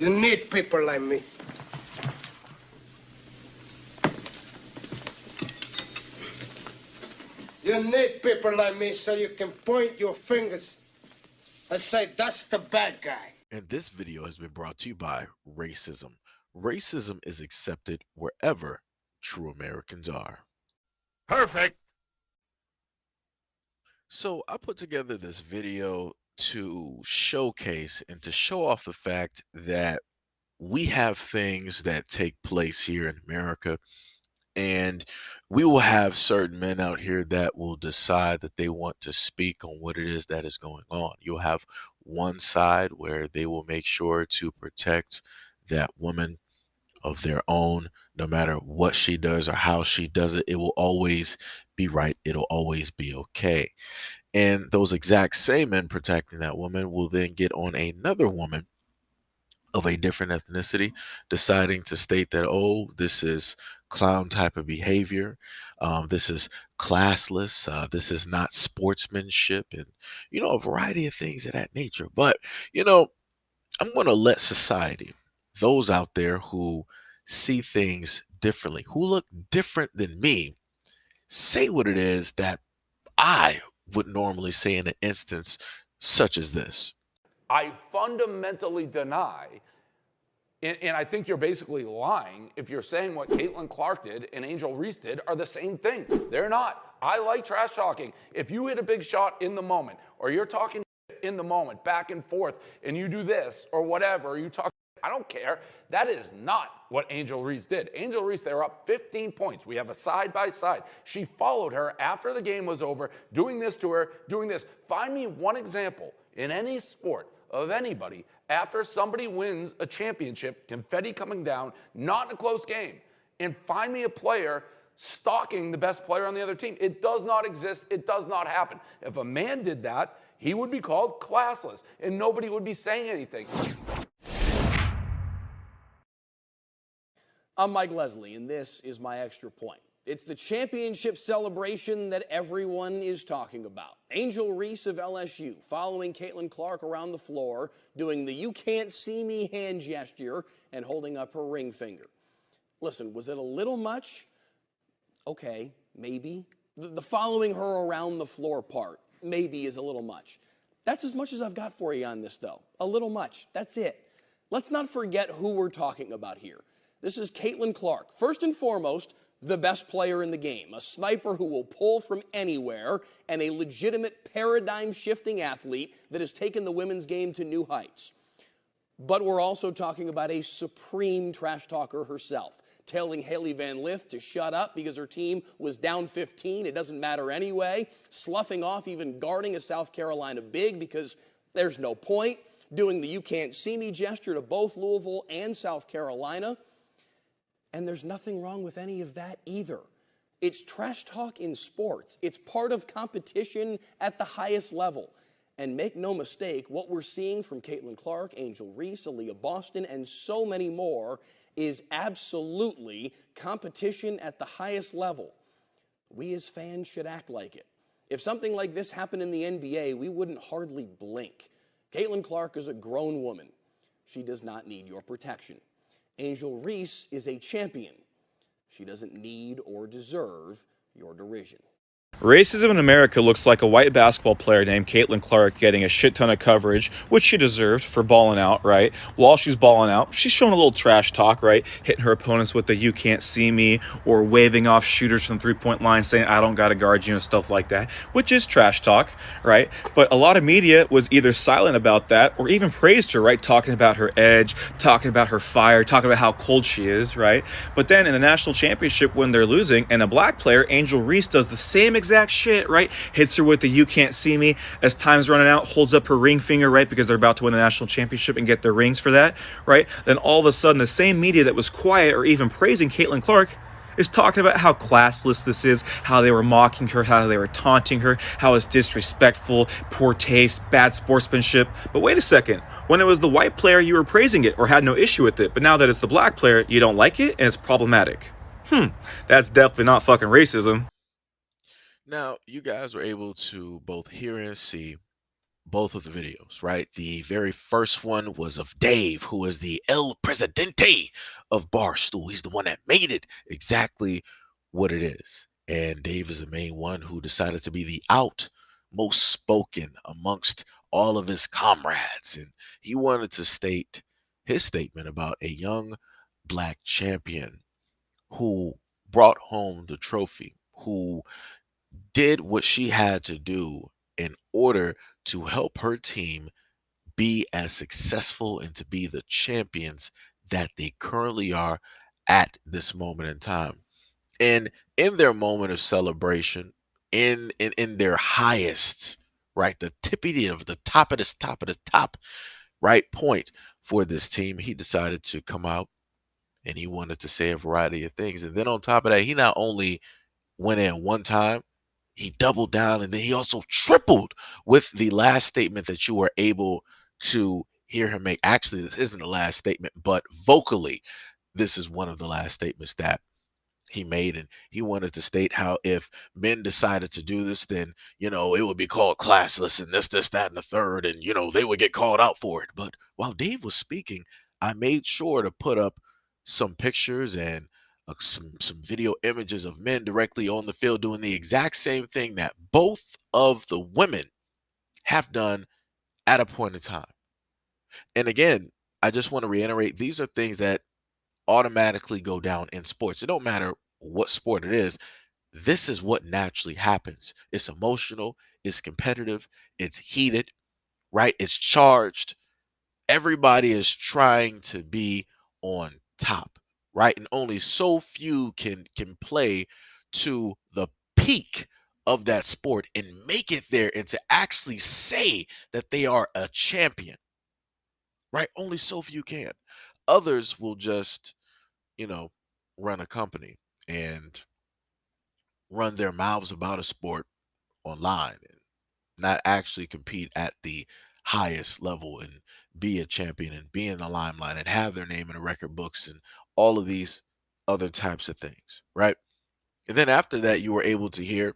You need people like me. You need people like me so you can point your fingers and say, that's the bad guy. And this video has been brought to you by racism. Racism is accepted wherever true Americans are. Perfect. So I put together this video to showcase and to show off the fact that we have things that take place here in America, and we will have certain men out here that will decide that they want to speak on what it is that is going on. You'll have one side where they will make sure to protect that woman of their own, no matter what she does or how she does it. It will always be right. It'll always be okay. And those exact same men protecting that woman will then get on another woman of a different ethnicity, deciding to state that, oh, this is clown type of behavior. This is classless. This is not sportsmanship, and, a variety of things of that nature. But, I'm going to let society, those out there who see things differently, who look different than me, say what it is that I would normally say in an instance such as this. I fundamentally deny, and I think you're basically lying if you're saying what Caitlin Clark did and Angel Reese did are the same thing. They're not. I like trash talking. If you hit a big shot in the moment, or you're talking in the moment, back and forth, and you do this or whatever, or you talk, I don't care. That is not what Angel Reese did. Angel Reese, they were up 15 points. We have a side-by-side. She followed her after the game was over, doing this to her, doing this. Find me one example in any sport of anybody after somebody wins a championship, confetti coming down, not in a close game, and find me a player stalking the best player on the other team. It does not exist. It does not happen. If a man did that, he would be called classless, and nobody would be saying anything. I'm Mike Leslie, and this is my extra point. It's the championship celebration that everyone is talking about. Angel Reese of LSU following Caitlin Clark around the floor, doing the "you can't see me" hand gesture and holding up her ring finger. Listen, was it a little much? Okay, maybe. The following her around the floor part maybe is a little much. That's as much as I've got for you on this, though. A little much. That's it. Let's not forget who we're talking about here. This is Caitlin Clark. First and foremost, the best player in the game, a sniper who will pull from anywhere, and a legitimate paradigm-shifting athlete that has taken the women's game to new heights. But we're also talking about a supreme trash talker herself, telling Haley Van Lith to shut up because her team was down 15. It doesn't matter anyway. Sloughing off even guarding a South Carolina big because there's no point. Doing the "you can't see me" gesture to both Louisville and South Carolina. And there's nothing wrong with any of that either. It's trash talk in sports. It's part of competition at the highest level. And make no mistake, what we're seeing from Caitlin Clark, Angel Reese, Aaliyah Boston, and so many more is absolutely competition at the highest level. We as fans should act like it. If something like this happened in the NBA, we wouldn't hardly blink. Caitlin Clark is a grown woman. She does not need your protection. Angel Reese is a champion. She doesn't need or deserve your derision. Racism in America looks like a white basketball player named Caitlin Clark getting a shit ton of coverage, which she deserved for balling out, right? While she's balling out, she's showing a little trash talk, right? Hitting her opponents with the "you can't see me," or waving off shooters from the three-point line saying, "I don't gotta guard you," and stuff like that, which is trash talk, right? But a lot of media was either silent about that or even praised her, right? Talking about her edge, talking about her fire, talking about how cold she is, right? But then in the national championship when they're losing and a black player, Angel Reese, does the same exact shit, right? Hits her with the "you can't see me" as time's running out, holds up her ring finger, right? Because they're about to win the national championship and get their rings for that, right? Then all of a sudden, the same media that was quiet or even praising Caitlin Clark is talking about how classless this is, how they were mocking her, how they were taunting her, how it's disrespectful, poor taste, bad sportsmanship. But wait a second, when it was the white player, you were praising it or had no issue with it. But now that it's the black player, you don't like it and it's problematic. That's definitely not fucking racism. Now, you guys were able to both hear and see both of the videos, right? The very first one was of Dave, who is the El Presidente of Barstool. He's the one that made it exactly what it is. And Dave is the main one who decided to be the most spoken amongst all of his comrades. And he wanted to state his statement about a young black champion who brought home the trophy, who did what she had to do in order to help her team be as successful and to be the champions that they currently are at this moment in time. And in their moment of celebration, in their highest, right, the tippity of the top of this top of the top, right point for this team, he decided to come out and he wanted to say a variety of things. And then on top of that, he not only went in one time, he doubled down and then he also tripled with the last statement that you were able to hear him make. Actually, this isn't the last statement, but vocally, this is one of the last statements that he made. And he wanted to state how if men decided to do this, then, it would be called classless and this, that, and the third. And, they would get called out for it. But while Dave was speaking, I made sure to put up some pictures and some video images of men directly on the field doing the exact same thing that both of the women have done at a point in time. And again, I just want to reiterate, these are things that automatically go down in sports. It don't matter what sport it is. This is what naturally happens. It's emotional, it's competitive, it's heated, right? It's charged. Everybody is trying to be on top, right? And only so few can play to the peak of that sport and make it there and to actually say that they are a champion, right? Only so few can. Others will just, you know, run a company and run their mouths about a sport online and not actually compete at the highest level and be a champion and be in the limelight and have their name in the record books and all of these other types of things, right? And then after that, you were able to hear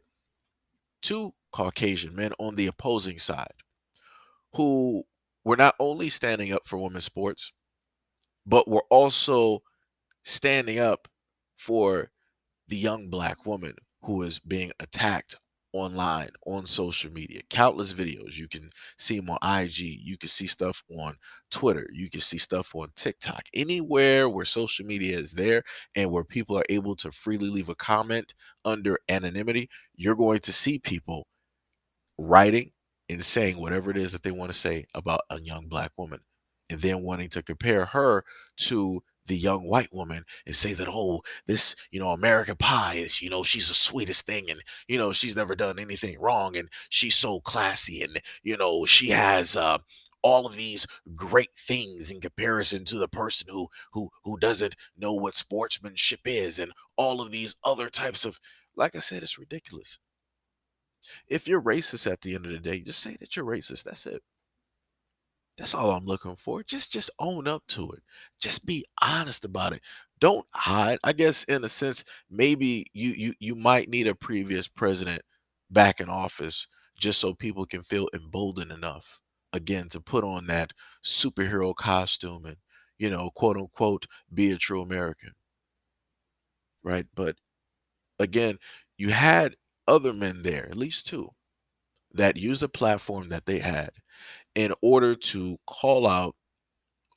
two Caucasian men on the opposing side who were not only standing up for women's sports, but were also standing up for the young black woman who is being attacked online on social media. Countless videos. You can see them on IG. You can see stuff on Twitter. You can see stuff on TikTok. Anywhere where social media is there and where people are able to freely leave a comment under anonymity, you're going to see people writing and saying whatever it is that they want to say about a young black woman and then wanting to compare her to the young white woman and say that, oh, this, American Pie is, she's the sweetest thing and, she's never done anything wrong and she's so classy and, she has all of these great things in comparison to the person who doesn't know what sportsmanship is and all of these other types of, like I said, it's ridiculous. If you're racist at the end of the day, just say that you're racist. That's it. That's all I'm looking for. Just own up to it. Just be honest about it. Don't hide. I guess in a sense, maybe you might need a previous president back in office just so people can feel emboldened enough again to put on that superhero costume and, quote unquote, be a true American. Right. But again, you had other men there, at least two, that used a platform that they had in order to call out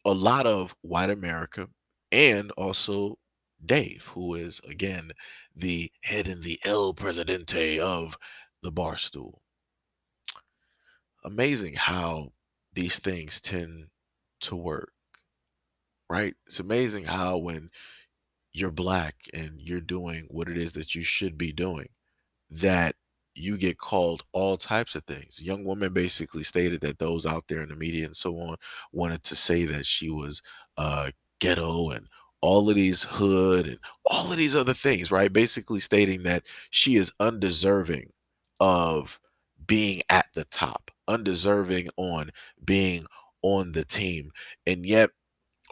a lot of white America and also Dave, who is again the head and the El Presidente of the Barstool. Amazing how these things tend to work, right? It's amazing how when you're black and you're doing what it is that you should be doing, that you get called all types of things. The young woman basically stated that those out there in the media and so on wanted to say that she was ghetto and all of these hood and all of these other things, right? Basically stating that she is undeserving of being at the top, undeserving on being on the team. And yet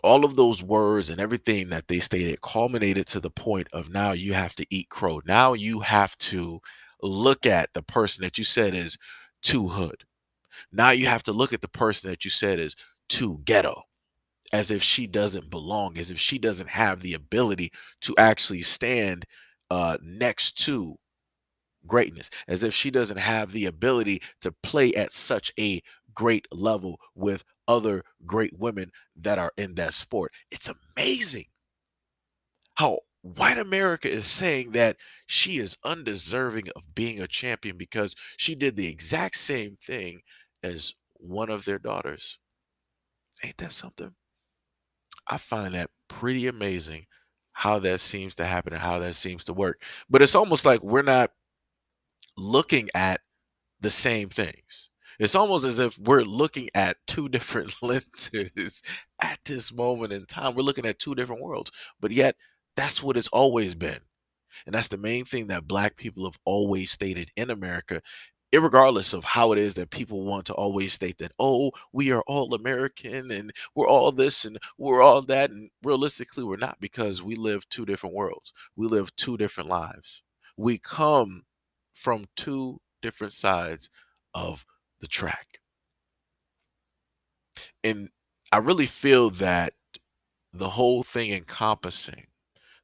all of those words and everything that they stated culminated to the point of now you have to eat crow. Now you have to look at the person that you said is too hood. Now you have to look at the person that you said is too ghetto, as if she doesn't belong, as if she doesn't have the ability to actually stand next to greatness, as if she doesn't have the ability to play at such a great level with other great women that are in that sport. It's amazing how white America is saying that she is undeserving of being a champion because she did the exact same thing as one of their daughters. Ain't that something? I find that pretty amazing how that seems to happen and how that seems to work. But it's almost like we're not looking at the same things. It's almost as if we're looking at two different lenses at this moment in time. We're looking at two different worlds, but yet that's what it's always been. And that's the main thing that Black people have always stated in America, irregardless of how it is that people want to always state that, oh, we are all American and we're all this and we're all that. And realistically, we're not, because we live two different worlds. We live two different lives. We come from two different sides of the track. And I really feel that the whole thing encompassing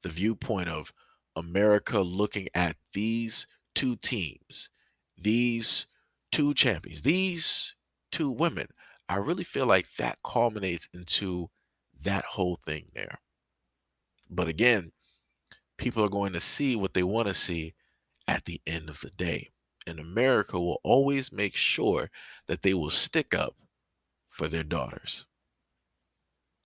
the viewpoint of America looking at these two teams, these two champions, these two women, I really feel like that culminates into that whole thing there. But again, people are going to see what they want to see at the end of the day. And America will always make sure that they will stick up for their daughters.